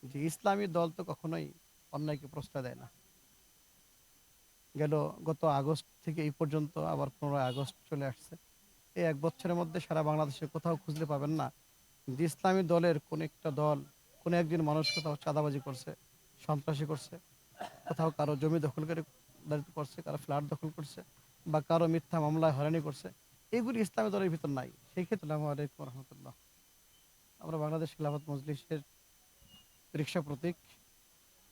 যে ইসলামী দল তো কখনোই অন্যায়কে প্রশ্রয় দেয় না। গেল গত আগস্ট থেকে এই পর্যন্ত আবার 15 আগস্ট চলে আসছে। এই ১ বছরের মধ্যে সারা বাংলাদেশে কোথাও খুঁজলে পাবেন না যে ইসলামী দলের কোন একটা দল, কোন একজন মানুষ কোথাও চাঁদাবাজি করছে, সন্ত্রাসী করছে, কোথাও কারো জমি দখলদারিত্ব করছে, কারো ফ্ল্যাট দখল করছে বা কারো মিথ্যা মামলায় হয়রানি করছে। এগুলি ইসলামী দলের ভিতর নাই। সেই ক্ষেত্রে আসসালামু আলাইকুম রহমতুল্লাহ। আমরা বাংলাদেশ খেলাফত মজলিসের রিকশা প্রতীক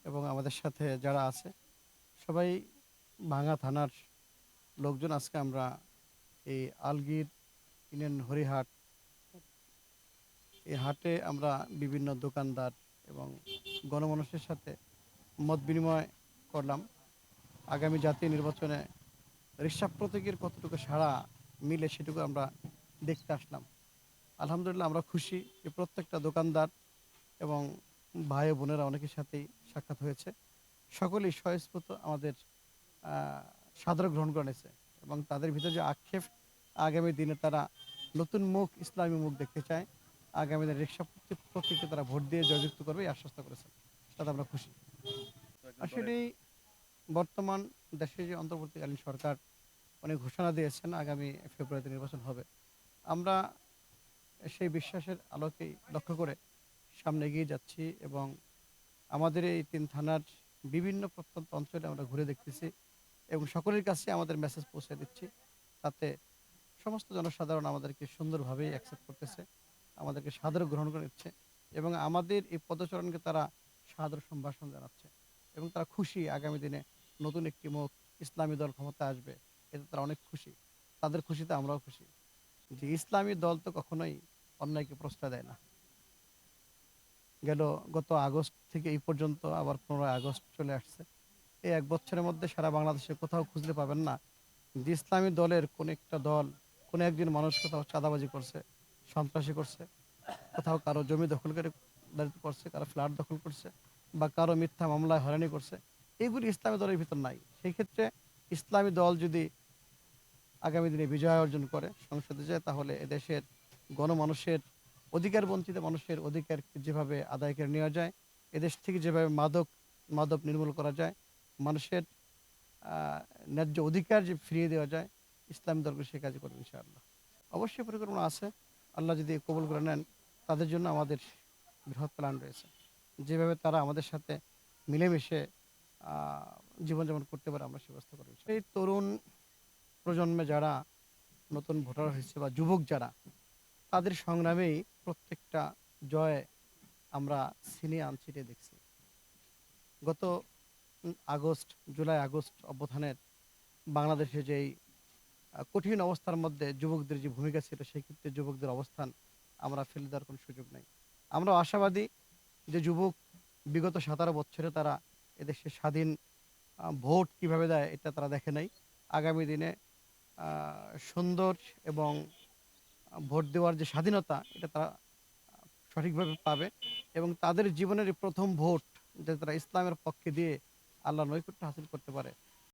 এবং আমাদের সাথে যারা আছে সবাই ভাঙ্গা থানার লোকজন। আজকে আমরা এই আলগীর ইউনিয়ন হরিহাট, এই হাটে আমরা বিভিন্ন দোকানদার এবং গণমানুষের সাথে মত বিনিময় করলাম। আগামী জাতীয় নির্বাচনে রিকশা প্রতীকের কতটুকু সাড়া মিলে সেটুকু আমরা দেখতে আসলাম। আলহামদুলিল্লাহ আমরা খুশি যে প্রত্যেকটা দোকানদার এবং ভাই ও বোনেরা অনেকের সাথেই সাক্ষাৎ হয়েছে। সকলেই স্বয়স্ফূর্ত আমাদের সাদর গ্রহণ করে নিয়েছে এবং তাদের ভিতরে যে আক্ষেপ, আগামী দিনে তারা নতুন মুখ, ইসলামী মুখ দেখতে চায়। আগামী দিনে রিকশা প্রতীককে তারা ভোট দিয়ে জয়যুক্ত করবে এই আশ্বস্ত করেছেন। তাতে আমরা খুশি। আসলেই বর্তমান দেশে যে অন্তর্বর্তীকালীন সরকার অনেক ঘোষণা দিয়েছেন আগামী ফেব্রুয়ারিতে নির্বাচন হবে। আমরা সেই বিশ্বাসের আলোকেই লক্ষ্য করে সামনে এগিয়ে যাচ্ছি এবং আমাদের এই ৩ থানার বিভিন্ন প্রত্যন্ত অঞ্চলে আমরা ঘুরে দেখতেছি এবং সকলের কাছে আমাদের মেসেজ পৌঁছে দিচ্ছি। তাতে সমস্ত জনসাধারণ আমাদেরকে সুন্দরভাবেই অ্যাকসেপ্ট করতেছে, আমাদেরকে সাদরে গ্রহণ করে নিচ্ছে এবং আমাদের এই পদচারণকে তারা সাদর সম্ভাষণ জানাচ্ছে এবং তারা খুশি আগামী দিনে নতুন একটি মুখ, ইসলামী দল ক্ষমতায় আসবে। এতে তারা অনেক খুশি। তাদের খুশিতে আমরাও খুশি। যে ইসলামী দল তো কখনোই অন্যায়কে প্রশ্রয় দেয় না। গেল গত আগস্ট থেকে এই পর্যন্ত আবার 15 আগস্ট চলে আসছে। এই ১ বছরের মধ্যে সারা বাংলাদেশে কোথাও খুঁজলে পাবেন না যে ইসলামী দলের কোন একটা দল, কোন একজন মানুষ কোথাও চাঁদাবাজি করছে, সন্ত্রাসী করছে, কোথাও কারো জমি দখলদারিত্ব করছে, কারো ফ্ল্যাট দখল করছে বা কারো মিথ্যা মামলায় হয়রানি করছে। এগুলি ইসলামী দলের ভিতর নাই। সেই ক্ষেত্রে ইসলামী দল যদি আগামী দিনে বিজয় অর্জন করে সংসদে যায়, তাহলে এদেশের গণমানুষের, অধিকার বঞ্চিত মানুষের অধিকার যেভাবে আদায় করে নেওয়া যায়, এদেশ থেকে যেভাবে মাদক নির্মূল করা যায়, মানুষের ন্যায্য অধিকার যে ফিরিয়ে দেওয়া যায়, ইসলামী দলগুলো সে কাজ করবে ইনশাআল্লাহ। অবশ্যই পরিকল্পনা আছে। আল্লাহ যদি কবুল করে নেন, তাদের জন্য আমাদের বৃহৎ প্ল্যান রয়েছে। যেভাবে তারা আমাদের সাথে মিলেমিশে আ জীবনযাপন করতে পারে আমরা সে ব্যবস্থা করব। এই তরুণ প্রজন্মে যারা নতুন ভোটার হয়েছে বা যুবক যারা, তাদের সংগ্রামেই প্রত্যেকটা জয় আমরা ছিনিয়ে আনছিটে দেখছি। গত জুলাই-আগস্ট অভ্যুত্থানের বাংলাদেশে যেই কঠিন অবস্থার মধ্যে যুবকদের যে ভূমিকা ছিল, সেই ক্ষেত্রে যুবকদের অবস্থান আমরা ফেলে দেওয়ার কোনো সুযোগ নাই। আমরাও আশাবাদী যে যুবক বিগত ১৭ বছরে তারা এদেশে স্বাধীন ভোট কিভাবে দেয় এটা তারা দেখে নাই। আগামী দিনে আ সুন্দর এবং ভোট দেওয়ার যে স্বাধীনতা এটা তারা সঠিকভাবে পাবে এবং তাদের জীবনের এই ১ম ভোট যাতে তারা ইসলামের পক্ষে দিয়ে আল্লাহর নৈকট্য হাসিল করতে পারে।